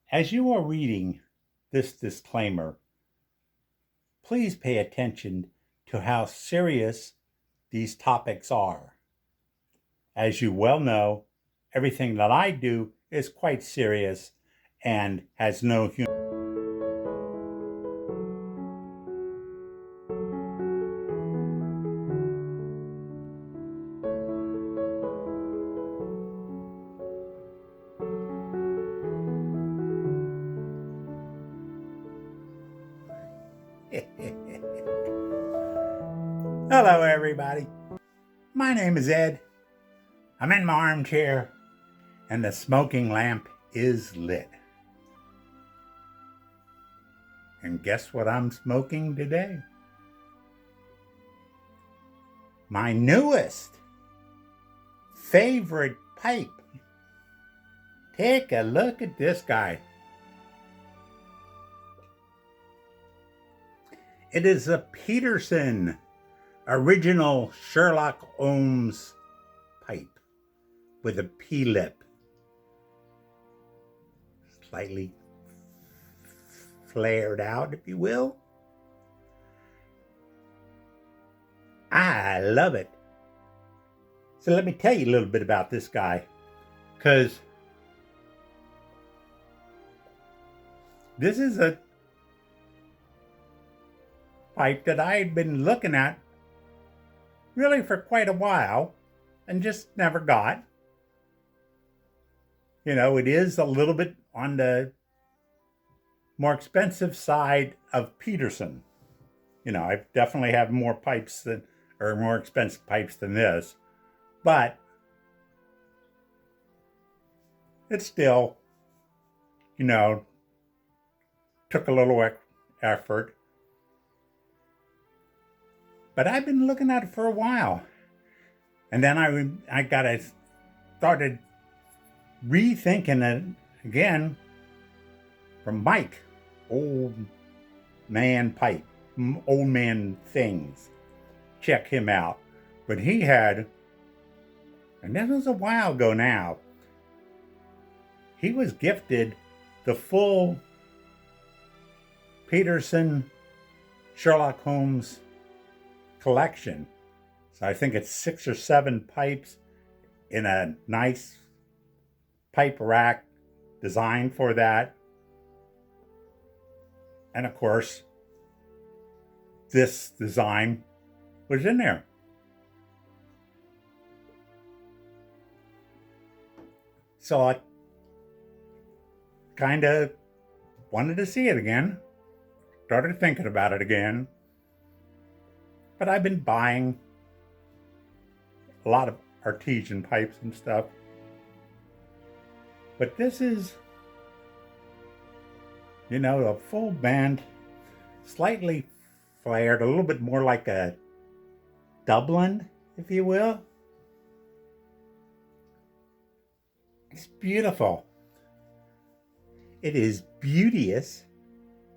As you are reading this disclaimer, please pay attention to how serious these topics are. As you well know, everything that I do is quite serious and has no humor. Hello, everybody. My name is Ed. I'm in my armchair, and the smoking lamp is lit. And guess what I'm smoking today? My newest favorite pipe. Take a look at this guy. It is a Peterson original Sherlock Holmes pipe with a P-lip. Slightly flared out, if you will. I love it. So let me tell you a little bit about this guy, because this is a pipe that I had been looking at really for quite a while and just never got. You know, it is a little bit on the more expensive side of Peterson. You know, I definitely have more pipes than, or more expensive pipes than this, but it still, you know, took a little effort. But I've been looking at it for a while. And then I started rethinking it again from Mike, old man pipe, old man things. Check him out. But he had, and this was a while ago now, he was gifted the full Peterson Sherlock Holmes collection. So I think it's 6 or 7 pipes in a nice pipe rack designed for that. And of course, this design was in there. So I kind of wanted to see it again. Started thinking about it again. But I've been buying a lot of artesian pipes and stuff. But this is, you know, a full band, slightly flared, a little bit more like a Dublin, if you will. It's beautiful. It is Beauteous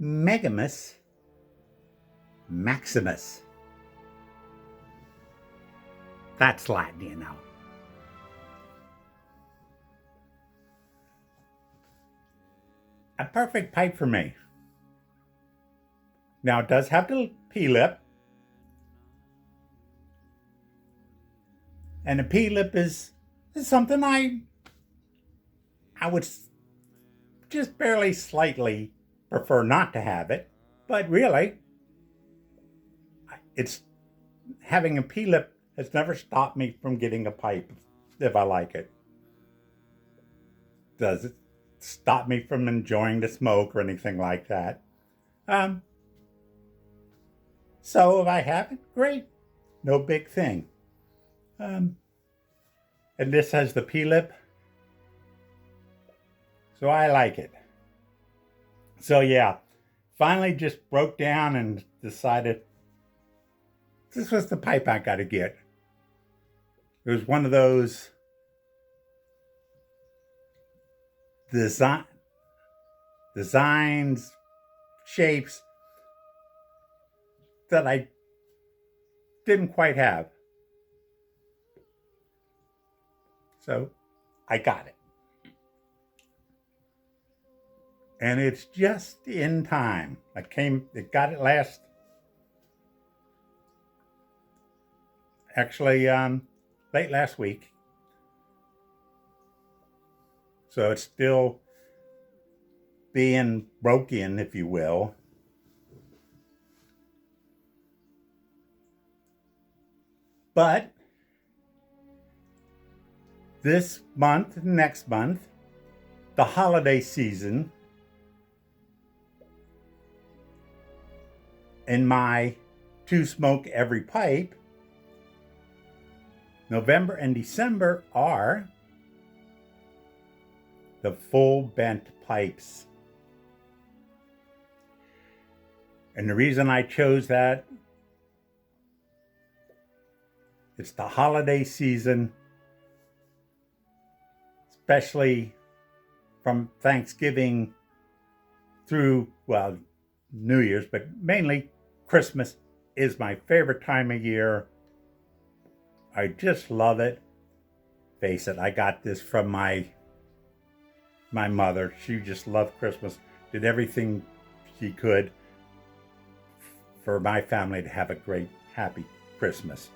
Megamus Maximus. That's Latin, you know. A perfect pipe for me. Now, it does have the P-lip. And the P-lip is something I would just barely slightly prefer not to have it. But really, it's having a P-lip has never stopped me from getting a pipe if I like it. Does it stop me from enjoying the smoke or anything like that? So if I have it, great. No big thing. And this has the P-lip. So I like it. So yeah, finally just broke down and decided this was the pipe I got to get. It was one of those designs, shapes that I didn't quite have. So I got it. and it's just in time. It got it late last week. So it's still being broken, if you will. But this month, next month, the holiday season, in my two smoke every pipe, November and December are the full bent pipes. And the reason I chose that, it's the holiday season, especially from Thanksgiving through, well, New Year's, but mainly Christmas is my favorite time of year. I just love it. Face it, I got this from my mother. She just loved Christmas, did everything she could for my family to have a great, happy Christmas.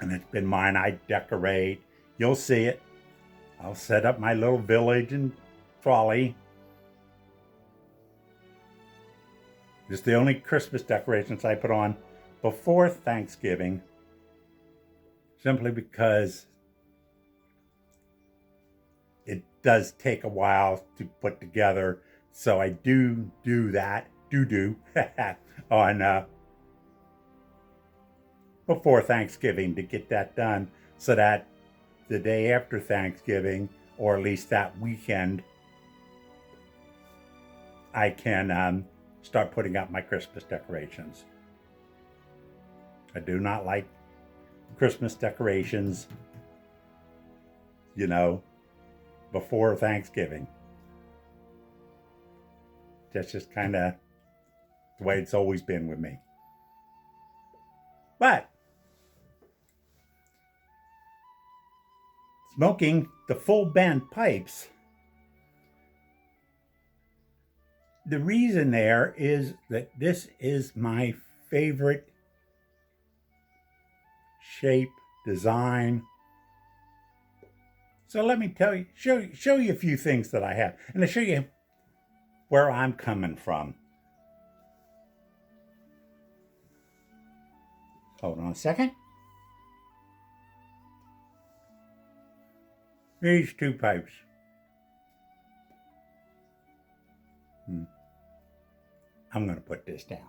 And it's been mine. I decorate. You'll see it. I'll set up my little village and trolley. It's the only Christmas decorations I put on before Thanksgiving, simply because it does take a while to put together. So I do that on before Thanksgiving to get that done, so that the day after Thanksgiving, or at least that weekend, I can start putting up my Christmas decorations. I do not like Christmas decorations, before Thanksgiving. That's just kind of the way it's always been with me. But smoking the full bent pipes, the reason there is that this is my favorite shape, design. So let me show you a few things that I have, and to show you where I'm coming from. Hold on a second. These two pipes. I'm going to put this down,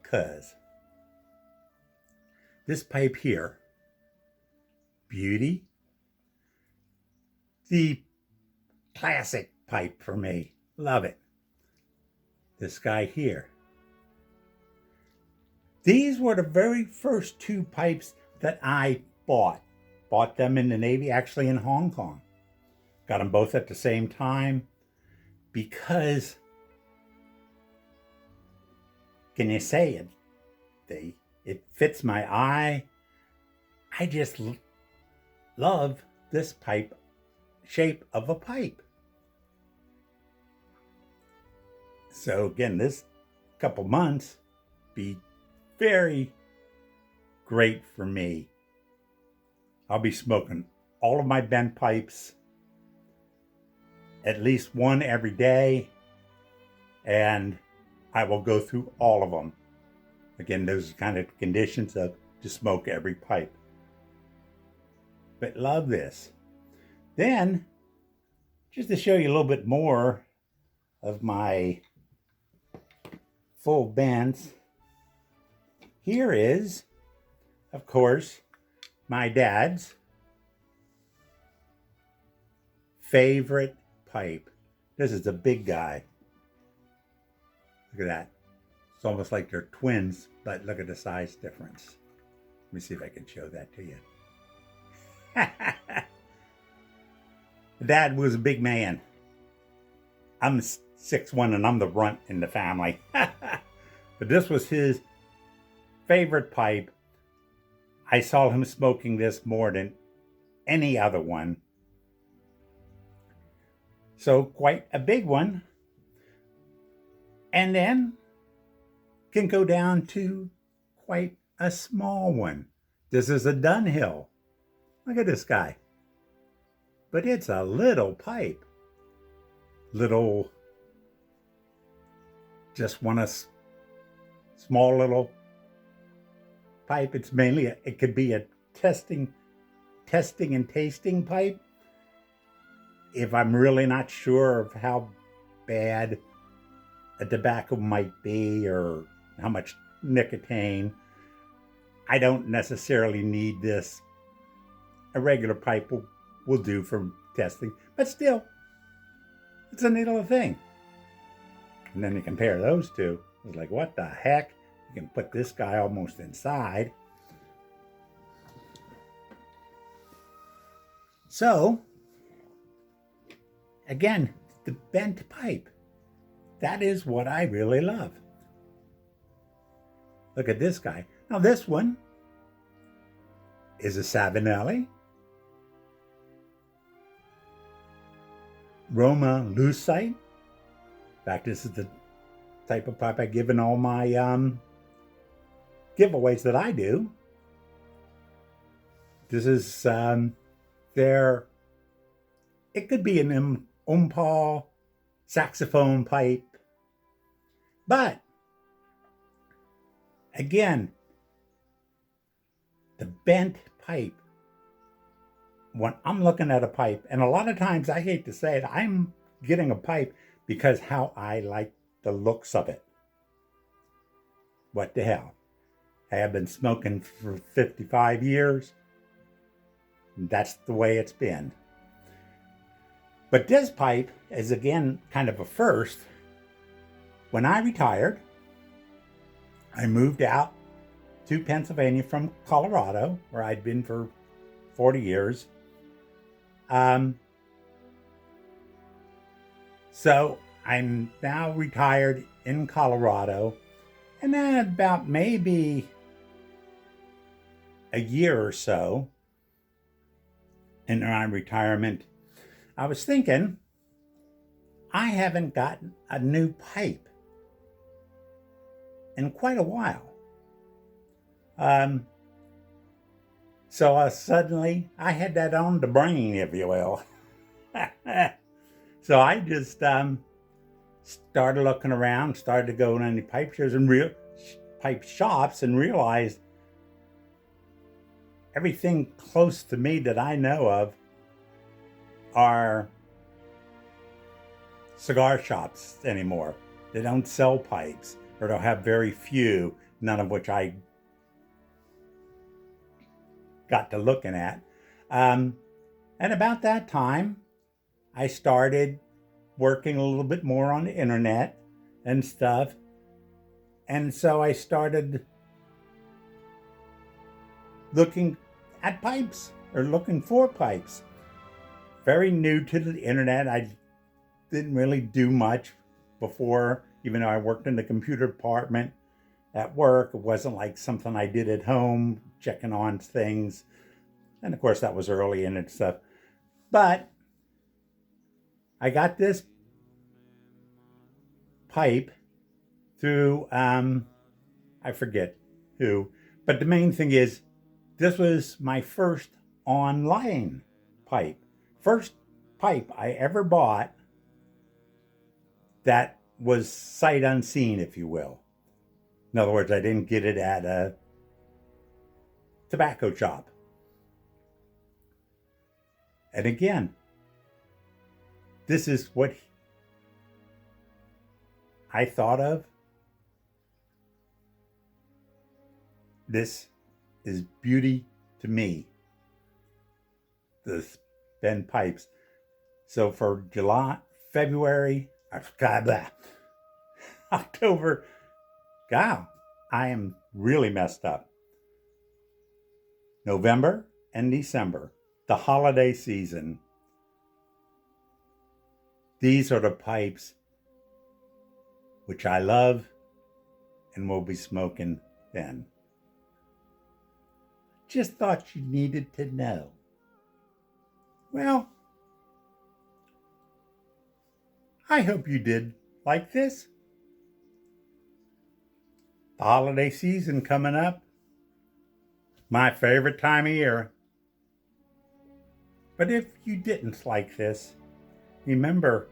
because this pipe here, beauty, the classic pipe for me, love it. This guy here. These were the very first two pipes that I bought. Bought them in the Navy, actually in Hong Kong. Got them both at the same time because, can you say it? It fits my eye. I just love this pipe shape of a pipe. So again, this couple months be very great for me. I'll be smoking all of my bent pipes, at least one every day, and I will go through all of them. Again, those are kind of conditions to smoke every pipe. But love this. Then, just to show you a little bit more of my full bents, here is, of course, my dad's favorite pipe. This is a big guy. Look at that. It's almost like they're twins, but look at the size difference. Let me see if I can show that to you. Dad was a big man. I'm 6'1" and I'm the runt in the family. But this was his favorite pipe. I saw him smoking this more than any other one So quite a big one. And then can go down to quite a small one. This is a Dunhill. Look at this guy. But it's a little pipe. Little, just want a small little pipe. It's mainly, it could be a testing and tasting pipe. If I'm really not sure of how bad a tobacco might be or how much nicotine, I don't necessarily need this. A regular pipe will do for testing, but still, it's a neat little thing. And then you compare those two. It's like, what the heck? You can put this guy almost inside. So, again, the bent pipe. That is what I really love. Look at this guy. Now this one is a Savinelli Roma lucite. In fact, this is the type of pipe I give in all my giveaways that I do. This is their, it could be an umpal saxophone pipe, but again, the bent pipe, when I'm looking at a pipe, and a lot of times, I hate to say it, I'm getting a pipe because how I like the looks of it. What the hell? I have been smoking for 55 years. That's the way it's been. But this pipe is, again, kind of a first. When I retired, I moved out to Pennsylvania from Colorado, where I'd been for 40 years. So I'm now retired in Colorado, and then about maybe a year or so in my retirement, I was thinking, I haven't gotten a new pipe in quite a while. So suddenly I had that on the brain, if you will. So I just started looking around, started to go to any pipe shows and pipe shops, and realized everything close to me that I know of are cigar shops anymore. They don't sell pipes, or they'll have very few, none of which I got to looking at. And about that time, I started working a little bit more on the internet and stuff. And so I started looking at pipes, or looking for pipes. Very new to the internet. I didn't really do much before, even though I worked in the computer department at work. It wasn't like something I did at home, checking on things. And of course, that was early in it stuff. But I got this pipe through, I forget who. But the main thing is, this was my first online pipe. First pipe I ever bought that was sight unseen, if you will. In other words, I didn't get it at a tobacco shop. And again, this is what I thought of. This is beauty to me. The bent pipes. So for February, October, God, I am really messed up. November and December, the holiday season. These are the pipes which I love and will be smoking then. Just thought you needed to know. Well, I hope you did like this. The holiday season coming up. My favorite time of year. But if you didn't like this, remember,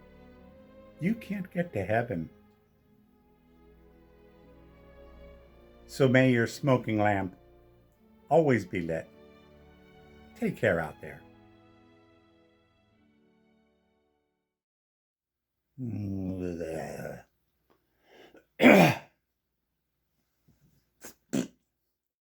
you can't get to heaven. So may your smoking lamp always be lit. Take care out there.